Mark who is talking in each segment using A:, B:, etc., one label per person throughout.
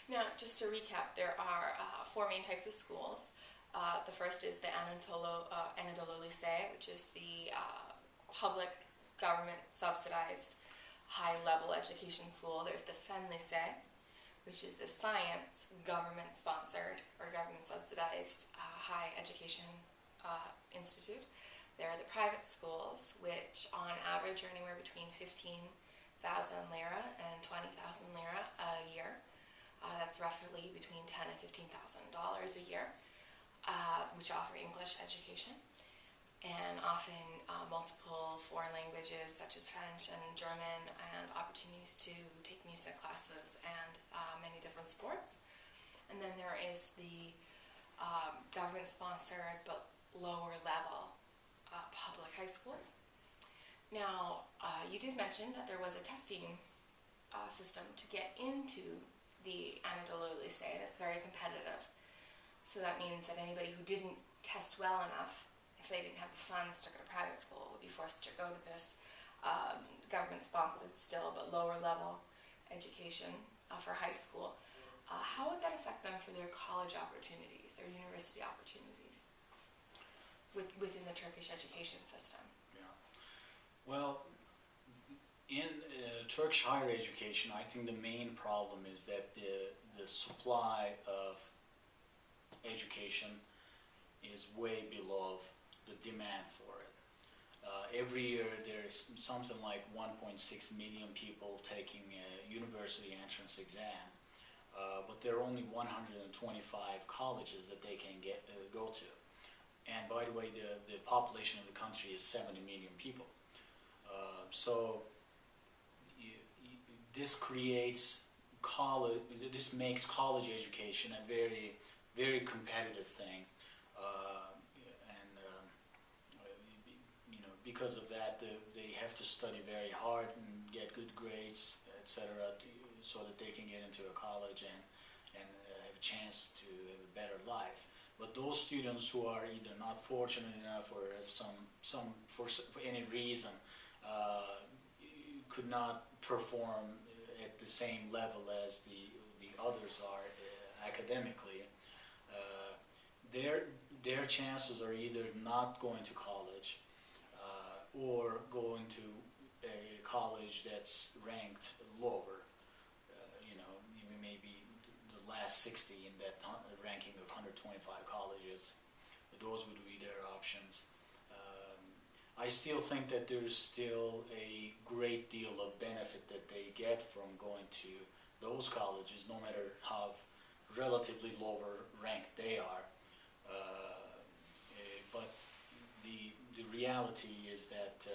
A: Now, just to recap, there are four main types of schools. The first is the Anadolu Lycée, which is the public government subsidized high-level education school. There's the Fen Lycée, which is the science government sponsored or government subsidized high education institute. There are the private schools, which on average are anywhere between 15,000 lira and 20,000 lira a year. That's roughly between $10,000 and $15,000 a year, which offer English education, and often multiple foreign languages such as French and German, and opportunities to take music classes and many different sports. And then there is the government-sponsored but lower level public high schools. Now, you did mention that there was a testing system to get into the Anadolu Lycée that's very competitive. So that means that anybody who didn't test well enough, if they didn't have the funds to go to private school, would be forced to go to this government-sponsored still but lower level education for high school. How would that affect them for their college opportunities, their university opportunities within the Turkish education system?
B: Yeah. Well, in Turkish higher education, I think the main problem is that the supply of education is way below the demand for it. Every year there's something like 1.6 million people taking a university entrance exam, but there are only 125 colleges that they can go to. And by the way, the population of the country is 70 million people. So this makes college education a very, very competitive thing. Because of that, they have to study very hard and get good grades, etc., so that they can get into a college and have a chance to have a better life. But those students who are either not fortunate enough or have for any reason could not perform at the same level as the others are academically, their chances are either not going to college or going to a college that's ranked lower, maybe the last 60 in that ranking of 125 colleges. Those would be their options. I still think that there's still a great deal of benefit that they get from going to those colleges, no matter how relatively lower ranked they are. But the reality is that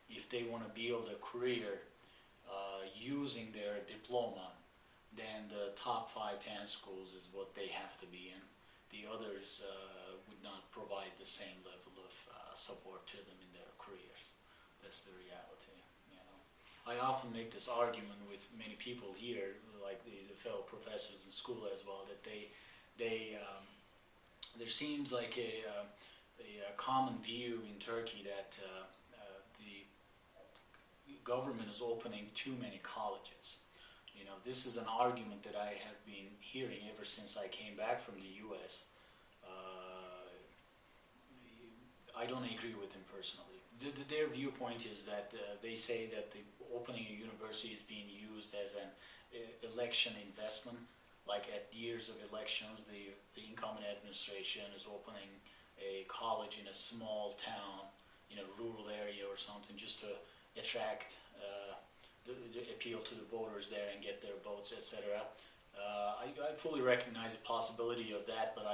B: if they want to build a career using their diploma, then the top 5-10 schools is what they have to be in. The others would not provide the same level of support to them in their careers. That's the reality. I often make this argument with many people here, like the fellow professors in school as well, that there seems like a common view in Turkey that the government is opening too many colleges. This is an argument that I have been hearing ever since I came back from the U.S. I don't agree with them personally. Their viewpoint is that they say that the opening a university is being used as an election investment. Like at years of elections, the incumbent administration is opening a college in a small town, in a rural area or something, just to attract, appeal to the voters there and get their votes, etc. I fully recognize the possibility of that, but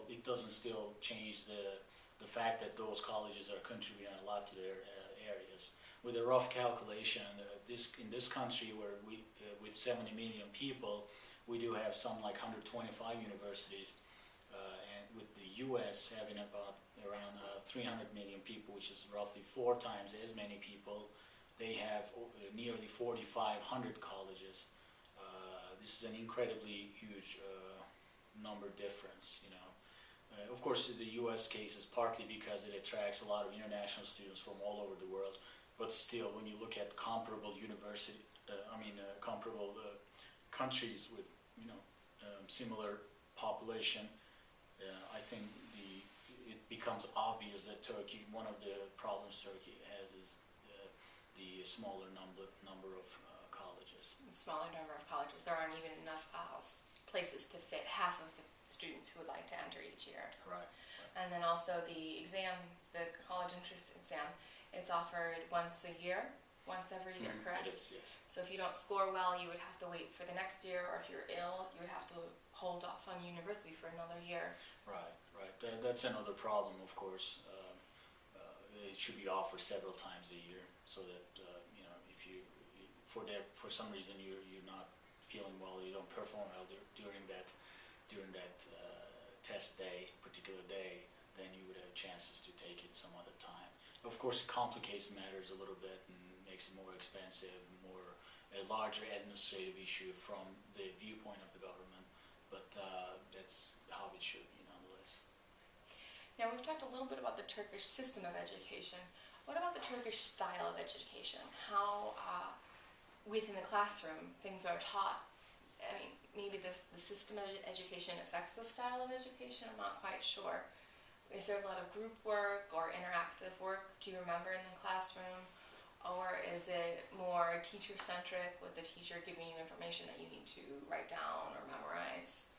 B: it doesn't still change the fact that those colleges are contributing a lot to their areas. With a rough calculation, in this country where with 70 million people, we do have some like 125 universities, and with the U.S. having around 300 million people, which is roughly 4 times as many people, they have nearly 4,500 colleges. This is an incredibly huge number difference, Of course, the U.S. case is partly because it attracts a lot of international students from all over the world, but still, when you look at comparable comparable countries with, similar population, I think it becomes obvious that Turkey, one of the problems Turkey has is the smaller number of colleges.
A: Smaller number of colleges. There aren't even enough places to fit half of the students who would like to enter each year.
B: Right.
A: And then also the exam, the college entrance exam, it's offered once a year, once every year, correct?
B: It is, yes.
A: So if you don't score well, you would have to wait for the next year, or if you're ill, you would have to hold off on university for another year.
B: Right. That's another problem, of course. It should be offered several times a year, so that if you for some reason you're not feeling well, you don't perform well during that test day, particular day, then you would have chances to take it some other time. Of course, it complicates matters a little bit and makes it more expensive, a larger administrative issue from the viewpoint of the government, but that's how it should be nonetheless.
A: Now, we've talked a little bit about the Turkish system of education. What about the Turkish style of education? How, within the classroom, things are taught? I mean, maybe the system of education affects the style of education. I'm not quite sure. Is there a lot of group work or interactive work, do you remember, in the classroom? Or is it more teacher-centric, with the teacher giving you information that you need to write down or memorize?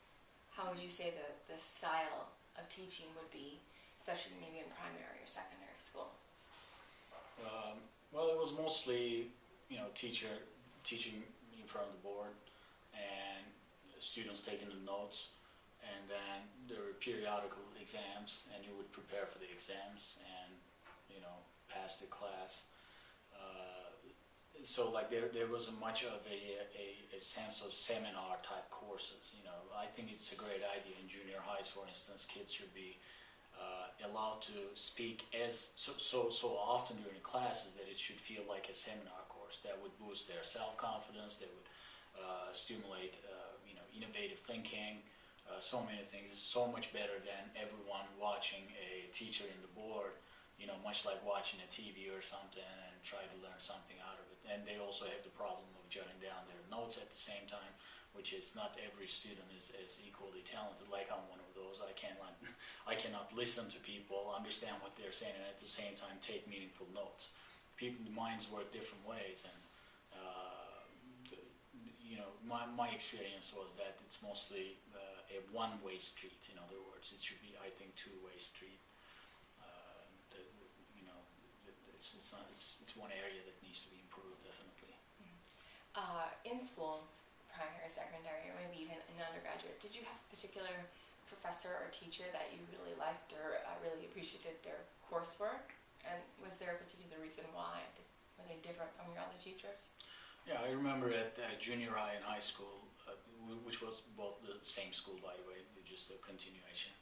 A: How would you say the style of teaching would be, especially maybe in primary or secondary school?
B: Well, it was mostly, teaching in front of the board and students taking the notes, and then there were periodical exams, and you would prepare for the exams and pass the class. So like there wasn't much of a sense of seminar type courses. I think it's a great idea in junior highs, for instance. Kids should be allowed to speak so often during classes that it should feel like a seminar course. That would boost their self-confidence. That would stimulate innovative thinking. So many things. It's so much better than everyone watching a teacher in the board, much like watching a TV or something, and try to learn something out of it. And they also have the problem of jotting down their notes at the same time, which is not every student is equally talented. Like I'm one of those. I cannot listen to people, understand what they're saying, and at the same time take meaningful notes. People's minds work different ways, and my experience was that it's mostly a one-way street. In other words, it should be, I think, two-way street. It's one area that needs to be improved, definitely.
A: In school, primary, secondary, or maybe even in undergraduate, did you have a particular professor or teacher that you really liked or really appreciated their coursework? And was there a particular reason why? Were they different from your other teachers?
B: Yeah, I remember at junior high and high school, which was both the same school, by the way, just a continuation.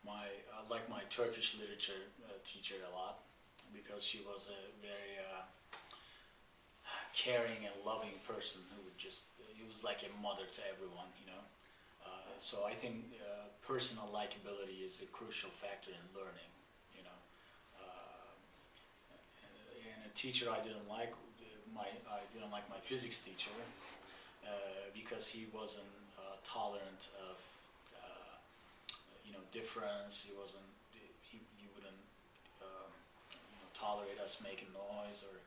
B: I liked my Turkish literature teacher a lot, because she was a very caring and loving person who it was like a mother to everyone, So I think personal likability is a crucial factor in learning, And a teacher I didn't like my physics teacher, because he wasn't tolerant of difference. He wouldn't tolerate us making noise, or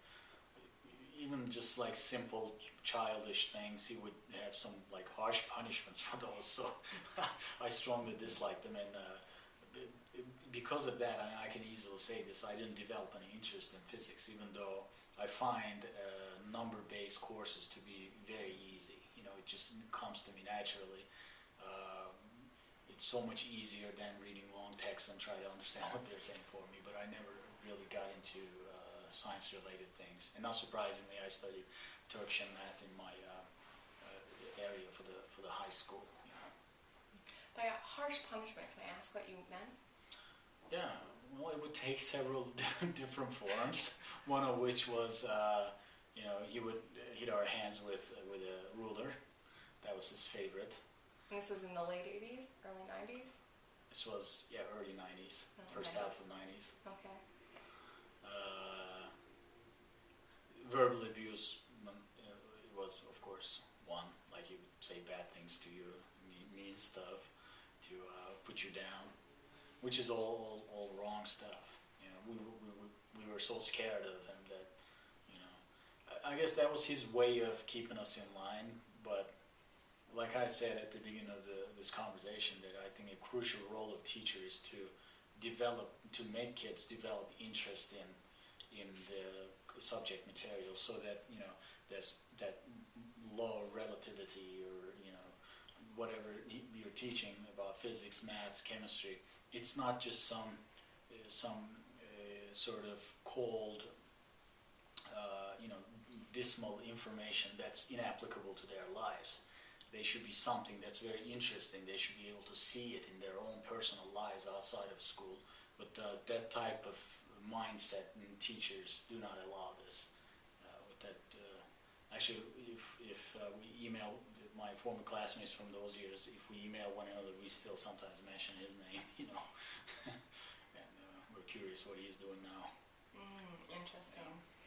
B: even just like simple childish things. He would have some like harsh punishments for those. So I strongly disliked them, and because of that, I can easily say this: I didn't develop any interest in physics, even though I find number-based courses to be very easy. It just comes to me naturally. It's so much easier than reading long texts and try to understand what they're saying for me, but I never really got into science-related things. And not surprisingly, I studied Turkish and math in my area for the high school.
A: By a harsh punishment, can I ask what you meant?
B: Yeah, well, it would take several different forms. One of which was, he would hit our hands with a ruler. That was his favorite.
A: And this was in the late 80s, early 90s?
B: This was, early 90s, first half of 90s.
A: Okay.
B: Verbal abuse was, of course, one. Like, he would say bad things to you, mean stuff, to put you down, which is all wrong stuff. You know, we were so scared of him that, you know, I guess that was his way of keeping us in line. But like I said at the beginning of this conversation, that I think a crucial role of teacher is to make kids develop interest in the subject material, so that, you know, there's that law of relativity, or, you know, whatever you're teaching about physics, maths, chemistry, it's not just some sort of cold, you know, dismal information that's inapplicable to their lives. They should be something that's very interesting. They should be able to see it in their own personal lives outside of school. But that type of mindset, and teachers do not allow this. With that, actually, if we email my former classmates from those years, if we email one another, we still sometimes mention his name, you know. And we're curious what he's doing now.
A: Interesting.
B: Yeah.